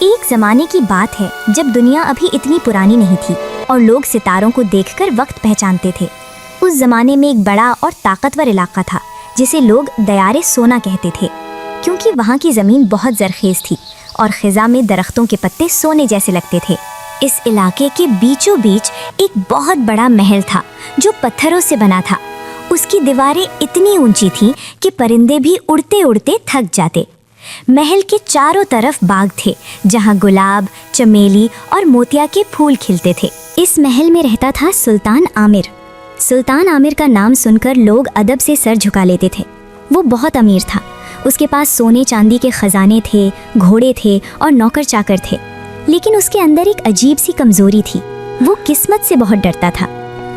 ایک زمانے کی بات ہے جب دنیا ابھی اتنی پرانی نہیں تھی اور لوگ ستاروں کو دیکھ کر وقت پہچانتے تھے۔ اس زمانے میں ایک بڑا اور طاقتور علاقہ تھا جسے لوگ دیار سونا کہتے تھے، کیونکہ وہاں کی زمین بہت زرخیز تھی اور خزاں میں درختوں کے پتے سونے جیسے لگتے تھے۔ اس علاقے کے بیچوں بیچ ایک بہت بڑا محل تھا جو پتھروں سے بنا تھا۔ اس کی دیواریں اتنی اونچی تھیں کہ پرندے بھی اڑتے اڑتے تھک جاتے۔ محل کے چاروں طرف باغ تھے جہاں گلاب، چمیلی اور موتیا کے پھول کھلتے تھے۔ اس محل میں رہتا تھا سلطان عامر۔ سلطان عامر کا نام سن کر لوگ ادب سے سر جھکا لیتے تھے۔ وہ بہت امیر تھا۔ اس کے پاس سونے چاندی کے خزانے تھے، گھوڑے تھے اور نوکر چاکر تھے، لیکن اس کے اندر ایک عجیب سی کمزوری تھی۔ وہ قسمت سے بہت ڈرتا تھا۔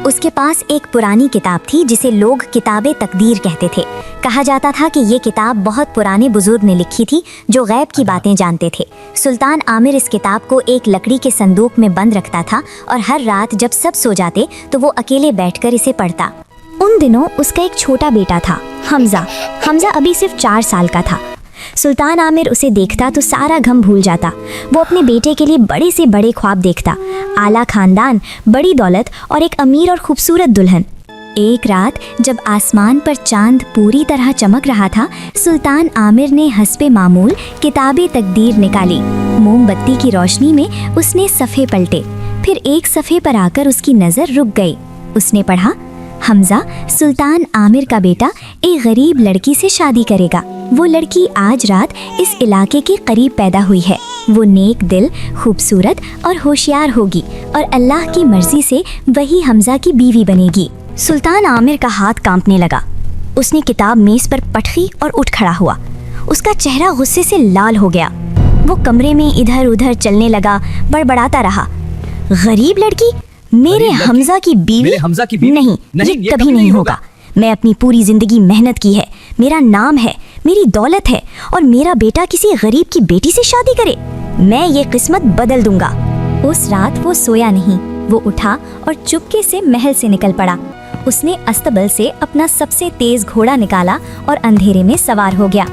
اس کے پاس ایک پرانی کتاب تھی جسے لوگ کتاب تقدیر کہتے تھے۔ کہا جاتا تھا کہ یہ کتاب بہت پرانے بزرگ نے لکھی تھی جو غیب کی باتیں جانتے تھے۔ سلطان عامر اس کتاب کو ایک لکڑی کے صندوق میں بند رکھتا تھا اور ہر رات جب سب سو جاتے تو وہ اکیلے بیٹھ کر اسے پڑھتا۔ ان دنوں اس کا ایک چھوٹا بیٹا تھا، حمزہ ابھی صرف 4 سال کا تھا۔ سلطان عامر اسے دیکھتا تو سارا غم بھول جاتا۔ وہ اپنے بیٹے کے لیے بڑے سے بڑے خواب دیکھتا، اعلیٰ خاندان، بڑی دولت اور ایک امیر اور خوبصورت دلہن۔ ایک رات جب آسمان پر چاند پوری طرح چمک رہا تھا، سلطان عامر نے حسب معمول کتاب تقدیر نکالی۔ موم بتی کی روشنی میں اس نے صفحے پلٹے، پھر ایک صفحے پر آ کر اس کی نظر رک گئی۔ اس نے پڑھا، حمزہ سلطان عامر کا بیٹا ایک غریب لڑکی سے شادی کرے گا۔ وہ لڑکی آج رات اس علاقے کے قریب پیدا ہوئی ہے۔ وہ نیک دل، خوبصورت اور ہوشیار ہوگی اور اللہ کی مرضی سے وہی حمزہ کی بیوی بنے گی۔ سلطان عامر کا ہاتھ کانپنے لگا۔ اس نے کتاب میز پر پٹکی اور اٹھ کھڑا ہوا۔ اس کا چہرہ غصے سے لال ہو گیا۔ وہ کمرے میں ادھر ادھر چلنے لگا، بڑبڑاتا رہا، غریب لڑکی؟ میرے حمزہ کی بیوی؟ نہیں، یہ کبھی نہیں ہوگا۔ میں اپنی پوری زندگی محنت کی ہے، میرا نام ہے، میری دولت ہے، اور میرا بیٹا کسی غریب کی بیٹی سے شادی کرے؟ میں یہ قسمت بدل دوں گا۔ اس رات وہ سویا نہیں۔ وہ اٹھا اور چپکے سے محل سے نکل پڑا۔ اس نے استبل سے اپنا سب سے تیز گھوڑا نکالا اور اندھیرے میں سوار ہو گیا۔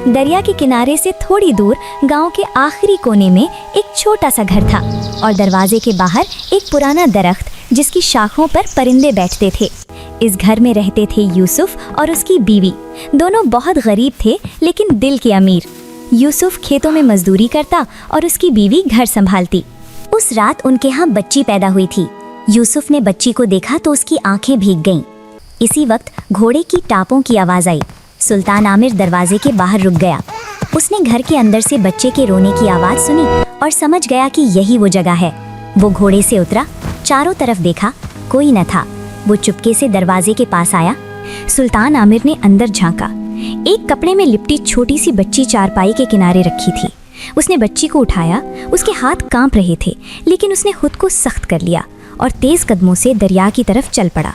دریا کے کنارے سے تھوڑی دور گاؤں کے آخری کونے میں ایک چھوٹا سا گھر تھا اور دروازے کے باہر ایک پرانا درخت جس کی شاخوں پر پرندے بیٹھتے تھے۔ اس گھر میں رہتے تھے یوسف اور اس کی بیوی۔ دونوں بہت غریب تھے لیکن دل کے امیر۔ یوسف کھیتوں میں مزدوری کرتا اور اس کی بیوی گھر سنبھالتی۔ اس رات ان کے ہاں بچی پیدا ہوئی تھی۔ یوسف نے بچی کو دیکھا تو اس کی آنکھیں بھیگ گئیں۔ اسی وقت گھوڑے کی ٹاپوں کی آواز آئی۔ سلطان عامر دروازے کے باہر رک گیا۔ اس نے گھر کے اندر سے بچے کے رونے کی آواز سنی اور سمجھ گیا کہ یہی وہ جگہ ہے۔ وہ گھوڑے سے اترا، چاروں طرف دیکھا، کوئی نہ تھا۔ وہ چپکے سے دروازے کے پاس آیا۔ سلطان عامر نے اندر جھانکا۔ ایک کپڑے میں لپٹی چھوٹی سی بچی چارپائی کے کنارے رکھی تھی۔ اس نے بچی کو اٹھایا۔ اس کے ہاتھ کانپ رہے تھے لیکن اس نے خود کو سخت کر لیا اور تیز قدموں سے دریا کی طرف چل پڑا۔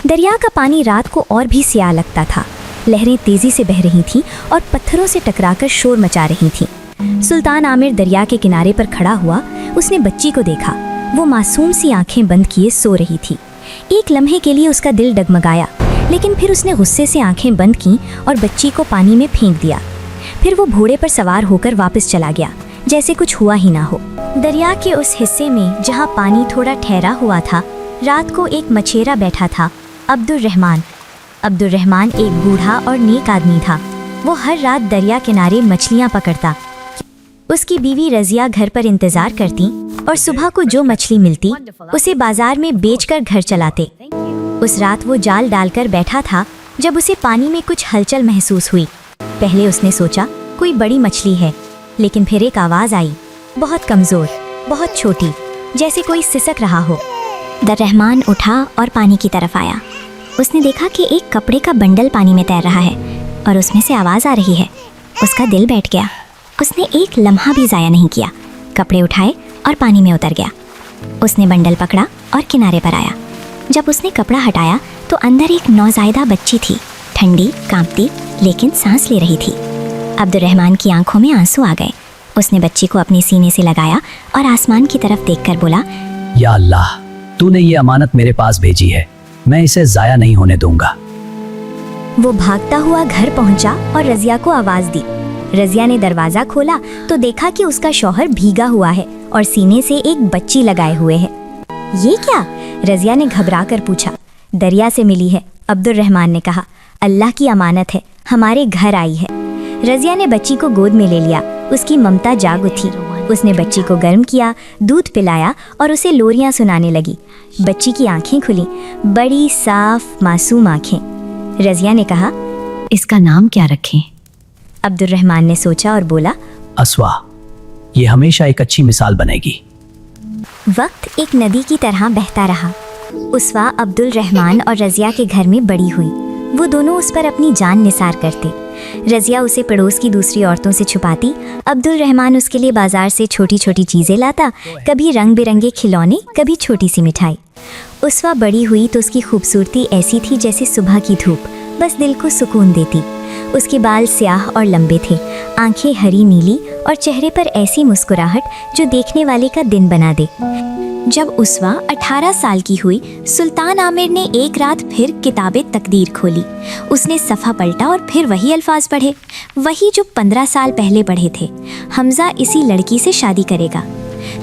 دریا کا پانی رات کو اور بھی سیاہ لگتا تھا۔ لہریں تیزی سے بہہ رہی تھیں اور پتھروں سے ٹکرا کر شور مچا رہی تھیں۔ سلطان عامر دریا کے کنارے پر کھڑا ہوا۔ اس نے بچی کو دیکھا۔ وہ معصوم سی آنکھیں بند کیے سو رہی تھی۔ ایک لمحے کے لیے اس کا دل ڈگمگایا، لیکن پھر اس نے غصے سے آنکھیں بند کیں اور بچی کو پانی میں پھینک دیا۔ پھر وہ گھوڑے پر سوار ہو کر واپس چلا گیا جیسے کچھ ہوا ہی نہ ہو۔ دریا کے اس حصے میں جہاں پانی تھوڑا ٹھہرا ہوا تھا، رات کو ایک مچھیرا بیٹھا تھا، عبد الرحمن ایک بوڑھا اور نیک آدمی تھا۔ وہ ہر رات دریا کنارے مچھلیاں پکڑتا۔ اس کی بیوی رضیہ گھر پر انتظار کرتی اور صبح کو جو مچھلی ملتی اسے بازار میں بیچ کر گھر چلاتے۔ اس رات وہ جال ڈال کر بیٹھا تھا جب اسے پانی میں کچھ ہلچل محسوس ہوئی۔ پہلے اس نے سوچا کوئی بڑی مچھلی ہے، لیکن پھر ایک آواز آئی، بہت کمزور، بہت چھوٹی، جیسے کوئی سسک رہا ہو۔ عبدالرحمن اٹھا اور پانی کی طرف آیا۔ اس نے دیکھا کہ ایک کپڑے کا بنڈل پانی میں تیر رہا ہے اور اس میں سے آواز آ رہی ہے۔ اس کا دل بیٹھ گیا۔ اس نے ایک لمحہ بھی ضائع نہیں کیا، کپڑے اٹھائے اور پانی میں اتر گیا۔ اس نے بنڈل پکڑا اور کنارے پر آیا۔ جب اس نے کپڑا ہٹایا تو اندر ایک نوزائیدہ بچی تھی، ٹھنڈی، کانپتی، لیکن سانس لے رہی تھی۔ عبدالرحمن کی آنکھوں میں آنسو آ گئے۔ اس نے بچی کو اپنے سینے سے لگایا اور آسمان کی طرف دیکھ کر بولا، یا اللہ، تو نے یہ امانت میرے پاس بھیجی ہے، میں اسے ضائع نہیں ہونے دوں گا۔ وہ بھاگتا ہوا گھر پہنچا اور رضیہ کو آواز دی۔ रज़िया ने दरवाज़ा खोला तो देखा कि उसका शौहर भीगा हुआ है और सीने से एक बच्ची लगाए हुए है। ये क्या? रज़िया ने घबरा कर पूछा। दरिया से मिली है, अब्दुल रहमान ने कहा। अल्लाह की अमानत है, हमारे घर आई है। रज़िया ने बच्ची को गोद में ले लिया। उसकी ममता जाग उठी। उसने बच्ची को गर्म किया, दूध पिलाया और उसे लोरियां सुनाने लगी। बच्ची की आंखें खुली, बड़ी साफ मासूम आंखें। रज़िया ने कहा, इसका नाम क्या रखें? अब्दुल रहमान ने सोचा और बोला, अस्वा, ये हमेशा एक अच्छी मिसाल बनेगी। वक्त एक नदी की तरह बहता रहा। उसवा अब्दुल रहमान और रज़िया के घर में बड़ी हुई। वो दोनों उस पर अपनी जान निसार करते। रज़िया उसे पड़ोस की दूसरी औरतों से छुपाती। अब्दुल रहमान उसके लिए बाजार से छोटी छोटी चीज़ें लाता, कभी रंग बिरंगे खिलौने, कभी छोटी सी मिठाई। उसवा बड़ी हुई तो उसकी खूबसूरती ऐसी थी जैसे सुबह की धूप, बस दिल को सुकून देती। उसके बाल स्याह और लंबे थे, आंखें हरी नीली और चेहरे पर ऐसी मुस्कुराहट जो देखने वाले का दिन बना दे। जब उसवा 18 साल की हुई, सुल्तान आमिर ने एक रात फिर किताबे तकदीर खोली। उसने सफ़ा पलटा और फिर वही अल्फाज पढ़े, वही जो 15 साल पहले पढ़े थे। हमजा इसी लड़की से शादी करेगा।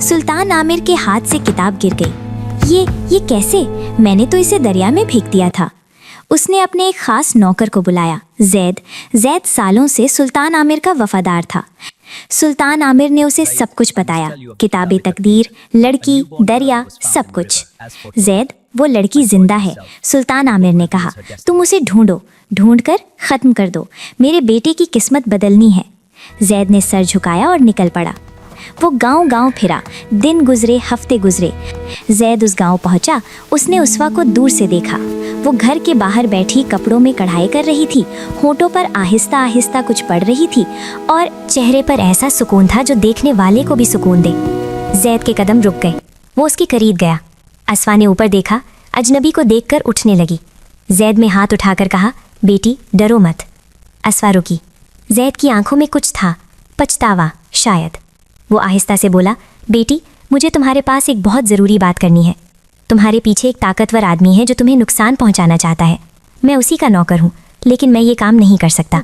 सुल्तान आमिर के हाथ से किताब गिर गई। ये कैसे? मैंने तो इसे दरिया में फेंक दिया था। उसने अपने एक खास नौकर को बुलाया, जैद सालों से सुल्तान आमिर का वफादार था। सुल्तान आमिर ने उसे सब कुछ बताया, किताबे तकदीर, लड़की, दरिया, सब कुछ। जैद, वो लड़की जिंदा है। सुल्तान आमिर ने कहा, तुम उसे ढूंढो, ढूंढकर ख़त्म कर दो। मेरे बेटे की किस्मत बदलनी है। जैद ने सर झुकाया और निकल पड़ा। वो गांव-गांव फिरा। दिन गुजरे, हफ्ते गुजरे। जैद उस गांव पहुंचा। उसने उसवा को दूर से देखा। वो घर के बाहर बैठी कपड़ों में कढ़ाई कर रही थी, होठों पर आहिस्ता आहिस्ता कुछ पढ़ रही थी और चेहरे पर ऐसा सुकून था जो देखने वाले को भी सुकून दे। जैद के कदम रुक गए। वो उसके करीब गया। अस्वा ने ऊपर देखा, अजनबी को देखकर उठने लगी। जैद में हाथ उठाकर कहा, बेटी डरो मत। अस्वा रुकी। जैद की आंखों में कुछ था, पछतावा शायद। वो आहिस्ता से बोला, बेटी मुझे तुम्हारे पास एक बहुत ज़रूरी बात करनी है। तुम्हारे पीछे एक ताकतवर आदमी है जो तुम्हें नुकसान पहुंचाना चाहता है। मैं उसी का नौकर हूँ, लेकिन मैं ये काम नहीं कर सकता।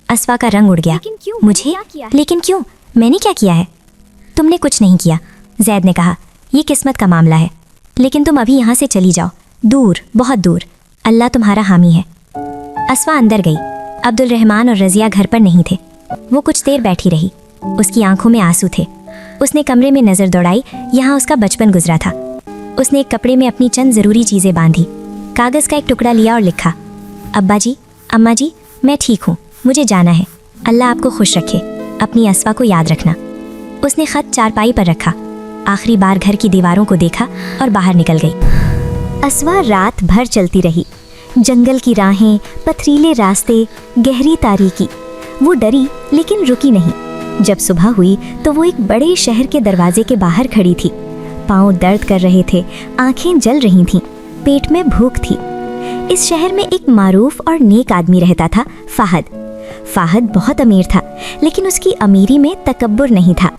अस्वा का रंग उड़ गया। लेकिन क्यों? मुझे? लेकिन क्यों? मैंने क्या किया है? तुमने कुछ नहीं किया। जैद ने कहा, ये किस्मत का मामला है, लेकिन तुम अभी यहाँ से चली जाओ, दूर, बहुत दूर। अल्लाह तुम्हारा हामी है। अस्वा अंदर गई। अब्दुल रहमान और रज़िया घर पर नहीं थे। वो कुछ देर बैठी रही। उसकी आंखों में आंसू थे। उसने कमरे में नज़र दौड़ाई, यहाँ उसका बचपन गुजरा था। उसने एक कपड़े में अपनी चंद ज़रूरी चीज़ें बांधी, कागज़ का एक टुकड़ा लिया और लिखा, अब्बा जी, अम्मा जी, मैं ठीक हूँ, मुझे जाना है। अल्लाह आपको खुश रखे। अपनी अस्वा को याद रखना। उसने ख़त चारपाई पर रखा, आखिरी बार घर की दीवारों को देखा और बाहर निकल गई। अस्वा रात भर चलती रही। जंगल की राहें, पथरीले रास्ते, गहरी तारीकी। वो डरी लेकिन रुकी नहीं। जब सुबह हुई तो वो एक बड़े शहर के दरवाजे के बाहर खड़ी थी। पाँव दर्द कर रहे थे, आंखें जल रही थीं, पेट में भूख थी। इस शहर में एक मारूफ और नेक आदमी रहता था, फाहद बहुत अमीर था, लेकिन उसकी अमीरी में तकब्बुर नहीं था।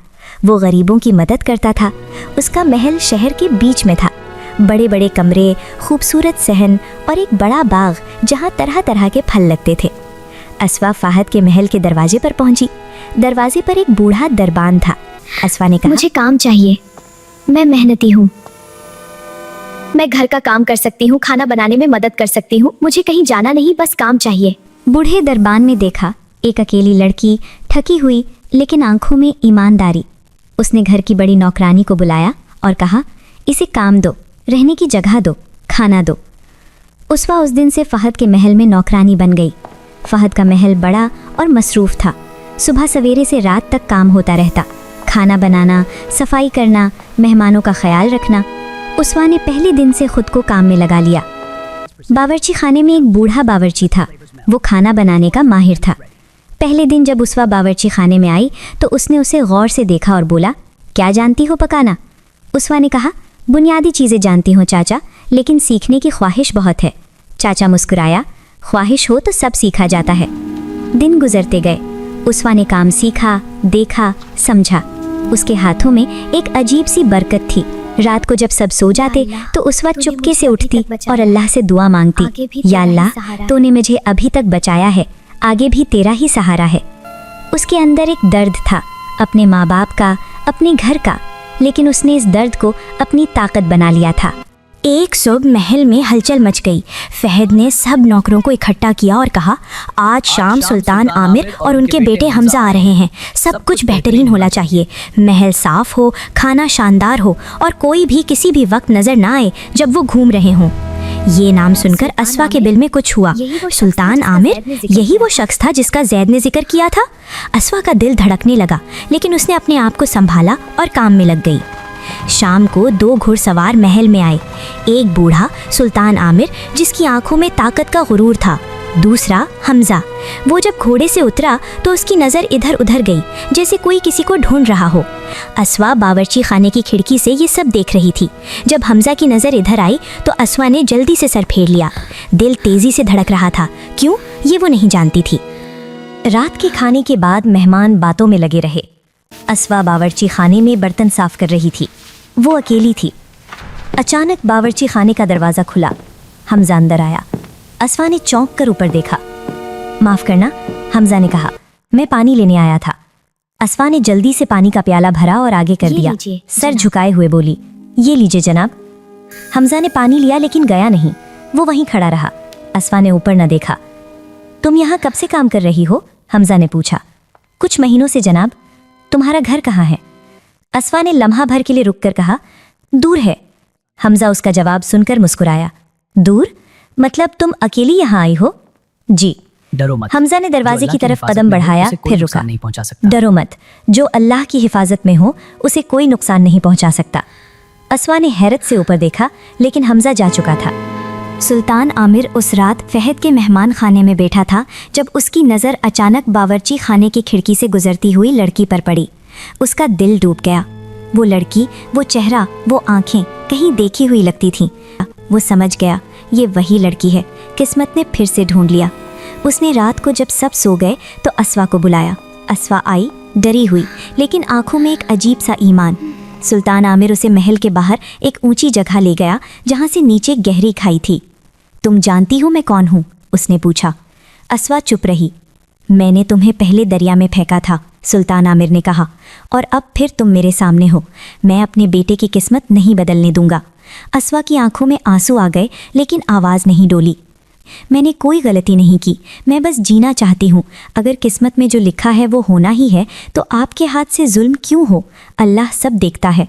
वो गरीबों की मदद करता था। उसका महल शहर के बीच में था। बड़े बड़े कमरे, खूबसूरत सहन और एक बड़ा बाग जहाँ तरह तरह के फल लगते थे। अस्वा फाहद के महल के दरवाजे पर पहुंची। दरवाजे पर एक बूढ़ा दरबान था। अस्वा ने कहा, मुझे काम चाहिए। मैं मेहनती हूँ, मैं घर का काम कर सकती हूँ, खाना बनाने में मदद कर सकती हूँ। मुझे कहीं जाना नहीं, बस काम चाहिए। बूढ़े दरबान ने देखा एक अकेली लड़की, थकी हुई लेकिन आंखों में ईमानदारी। उसने घर की बड़ी नौकरानी को बुलाया और कहा, इसे काम दो, रहने की जगह दो, खाना दो। उसवा उस दिन से फहद के महल में नौकरानी बन गई। फहद का महल बड़ा और मसरूफ़ था। सुबह सवेरे से रात तक काम होता रहता, खाना बनाना, सफाई करना, मेहमानों का ख्याल रखना। उसवा ने पहले दिन से खुद को काम में लगा लिया। बावर्ची खाने में एक बूढ़ा बावर्ची था। वो खाना बनाने का माहिर था। पहले दिन जब उसवा बावर्ची खाने में आई तो उसने उसे गौर से देखा और बोला, क्या जानती हो पकाना? उसवा ने कहा, बुनियादी चीज़ें जानती हूँ चाचा, लेकिन सीखने की ख्वाहिश बहुत है। चाचा मुस्कुराया, ख्वाहिश हो तो सब सीखा जाता है। दिन गुजरते गए। उसवा ने काम सीखा, देखा, समझा। उसके हाथों में एक अजीब सी बरकत थी। रात को जब सब सो जाते तो उसवा चुपके से उठती और अल्लाह से दुआ मांगती, या अल्लाह, तूने मुझे अभी तक बचाया है, आगे भी तेरा ही सहारा है। उसके अंदर एक दर्द था, अपने माँ बाप का, अपने घर का, लेकिन उसने इस दर्द को अपनी ताकत बना लिया था। एक सुबह महल में हलचल मच गई। फहद ने सब नौकरों को इकट्ठा किया और कहा, आज शाम सुल्तान आमिर और उनके बेटे हमजा आ रहे हैं। सब कुछ बेहतरीन होना चाहिए, महल साफ हो, खाना शानदार हो और कोई भी किसी भी वक्त नजर ना आए जब वो घूम रहे हों। ये नाम सुनकर असवा के दिल में कुछ हुआ। सुल्तान आमिर, यही वो शख्स था जिसका जैद ने जिक्र किया था। असवा का दिल धड़कने लगा, लेकिन उसने अपने आप को संभाला और काम में लग गई। शाम को 2 घुड़सवार महल में आए। एक बूढ़ा सुल्तान आमिर जिसकी आंखों में ताकत का गुरूर था, दूसरा हमजा। वो जब घोड़े से उतरा तो उसकी नज़र इधर उधर गई, जैसे कोई किसी को ढूंढ रहा हो। असवा बावर्ची खाने की खिड़की से ये सब देख रही थी। जब हमजा की नज़र इधर आई तो असवा ने जल्दी से सर फेर लिया। दिल तेज़ी से धड़क रहा था, क्यों, ये वो नहीं जानती थी। रात के खाने के बाद मेहमान बातों में लगे रहे। असवा बावर्ची खाने में बर्तन साफ कर रही थी। वो अकेली थी। अचानक बावर्ची खाने का दरवाज़ा खुला। हमजा अंदर आया। असवा ने चौंक कर ऊपर देखा। माफ़ करना, हमजा ने कहा, मैं पानी लेने आया था। असवा ने जल्दी से पानी का प्याला भरा और आगे कर दिया। सर झुकाए हुए बोली, ये लीजिए जनाब। हमजा ने पानी लिया लेकिन गया नहीं, वो वहीं खड़ा रहा। असवा ने ऊपर न देखा। तुम यहाँ कब से काम कर रही हो? हमजा ने पूछा। कुछ महीनों से जनाब। तुम्हारा घर कहाँ है? असवा ने लम्हा भर के लिए रुक कर कहा, दूर है। हमजा उसका जवाब सुनकर मुस्कुराया। दूर? मतलब तुम अकेली यहाँ आई हो? जी। डरो मत। हमजा ने दरवाजे की तरफ कदम बढ़ाया, फिर रुका। नहीं पहुंचा सकता। डरो मत, जो अल्लाह की हिफाजत में हो उसे कोई नुकसान नहीं पहुंचा सकता। असवा ने हैरत से ऊपर देखा, लेकिन हमजा जा चुका था। सुल्तान आमिर उस रात फहद के मेहमान खाने में बैठा था जब उसकी नज़र अचानक बावर्ची खाने की खिड़की से गुजरती हुई लड़की पर पड़ी। उसका दिल डूब गया। वो लड़की, वो चेहरा, वो आंखें कहीं देखी हुई लगती थीं। वो समझ गया, ये वही लड़की है। किस्मत ने फिर से ढूंढ लिया। उसने रात को जब सब सो गए तो असवा को बुलाया। असवा आई, डरी हुई, लेकिन आंखों में एक अजीब सा ईमान। सुल्तान आमिर उसे महल के बाहर एक ऊंची जगह ले गया जहां से नीचे गहरी खाई थी। तुम जानती हो मैं कौन हूँ? उसने पूछा। असवा चुप रही। मैंने तुम्हें पहले दरिया में फेंका था, सुल्तान आमिर ने कहा, और अब फिर तुम मेरे सामने हो। मैं अपने बेटे की किस्मत नहीं बदलने दूंगा। असवा की आंखों में आंसू आ गए, लेकिन आवाज़ नहीं डोली। मैंने कोई गलती नहीं की, मैं बस जीना चाहती हूँ। अगर किस्मत में जो लिखा है वो होना ही है तो आपके हाथ से जुल्म क्यों हो? अल्लाह सब देखता है।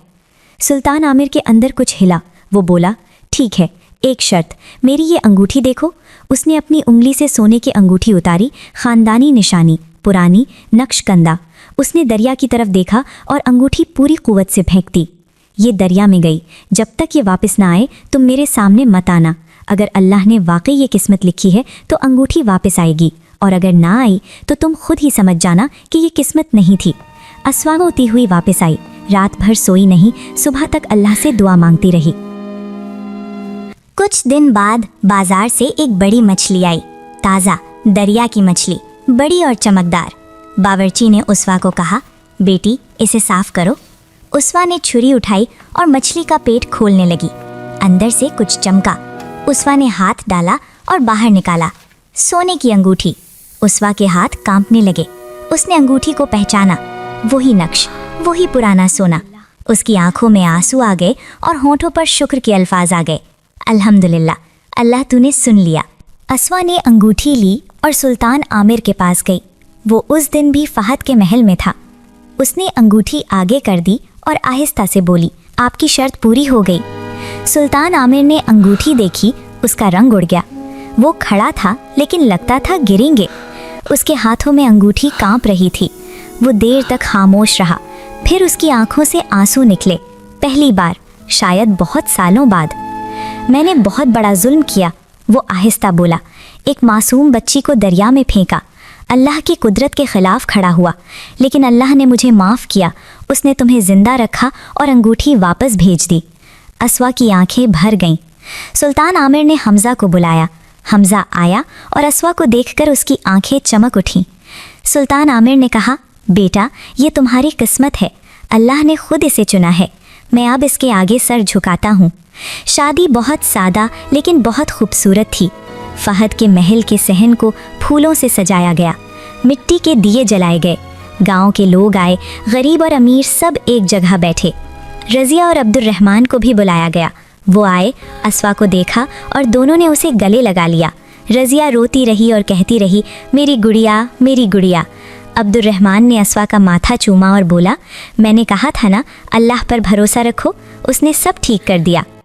सुल्तान आमिर के अंदर कुछ हिला। वो बोला, ठीक है, एक शर्त, मेरी ये अंगूठी देखो। उसने अपनी उंगली से सोने की अंगूठी उतारी, खानदानी निशानी, पुरानी, नक्शकंदा। उसने दरिया की तरफ देखा और अंगूठी पूरी कुव्वत से फेंक दी। ये दरिया में गई। जब तक ये वापस ना आए तुम मेरे सामने मत आना। अगर अल्लाह ने वाकई ये किस्मत लिखी है तो अंगूठी वापस आएगी, और अगर ना आई तो तुम खुद ही समझ जाना कि ये किस्मत नहीं थी। असवा होती हुई वापस आई। रात भर सोई नहीं, सुबह तक अल्लाह से दुआ मांगती रही। कुछ दिन बाद बाजार से एक बड़ी मछली आई। ताज़ा दरिया की मछली, बड़ी और चमकदार। बावर्ची ने उसवा को कहा, बेटी इसे साफ करो। उसवा ने छुरी उठाई और मछली का पेट खोलने लगी। अंदर से कुछ चमका। उसवा ने हाथ डाला और बाहर निकाला। सोने की अंगूठी। उसवा के हाथ कांपने लगे। उसने अंगूठी को पहचाना। वही नक्श, वही पुराना सोना। उसकी आंखों में आंसू आ गए और होंठों पर शुक्र के अल्फाज आ गए। अल्हम्दुलिल्लाह, अल्लाह तूने सुन लिया। असवा ने अंगूठी ली और सुल्तान आमिर के पास गई। वो उस दिन भी फहद के महल में था। उसने अंगूठी आगे कर दी और आहिस्ता से बोली, आपकी शर्त पूरी हो गई। सुल्तान आमिर ने अंगूठी देखी, उसका रंग उड़ गया। वो खड़ा था लेकिन लगता था गिरेंगे। उसके हाथों में अंगूठी कांप रही थी। वो देर तक खामोश रहा, फिर उसकी आंखों से आंसू निकले। पहली बार, शायद बहुत सालों बाद। मैंने बहुत बड़ा जुल्म किया, वो आहिस्ता बोला। एक मासूम बच्ची को दरिया में फेंका। अल्लाह की कुदरत के खिलाफ खड़ा हुआ, लेकिन अल्लाह ने मुझे माफ़ किया। उसने तुम्हें जिंदा रखा और अंगूठी वापस भेज दी। असवा की आंखें भर गईं। सुल्तान आमिर ने हमजा को बुलाया। हमजा आया और असवा को देखकर उसकी आंखें चमक उठीं। सुल्तान आमिर ने कहा, बेटा ये तुम्हारी किस्मत है, अल्लाह ने खुद इसे चुना है। मैं अब इसके आगे सर झुकाता हूँ। शादी बहुत सादा लेकिन बहुत खूबसूरत थी। फहद के महल के सहन को फूलों से सजाया गया। मिट्टी के दिए जलाए गए। गांव के लोग आए, गरीब और अमीर सब एक जगह बैठे। रज़िया और अब्दुर्रहमान को भी बुलाया गया। वो आए, अस्वा को देखा और दोनों ने उसे गले लगा लिया। रज़िया रोती रही और कहती रही, मेरी गुड़िया, मेरी गुड़िया। अब्दुर्रहमान ने अस्वा का माथा चूमा और बोला, मैंने कहा था ना, अल्लाह पर भरोसा रखो, उसने सब ठीक कर दिया।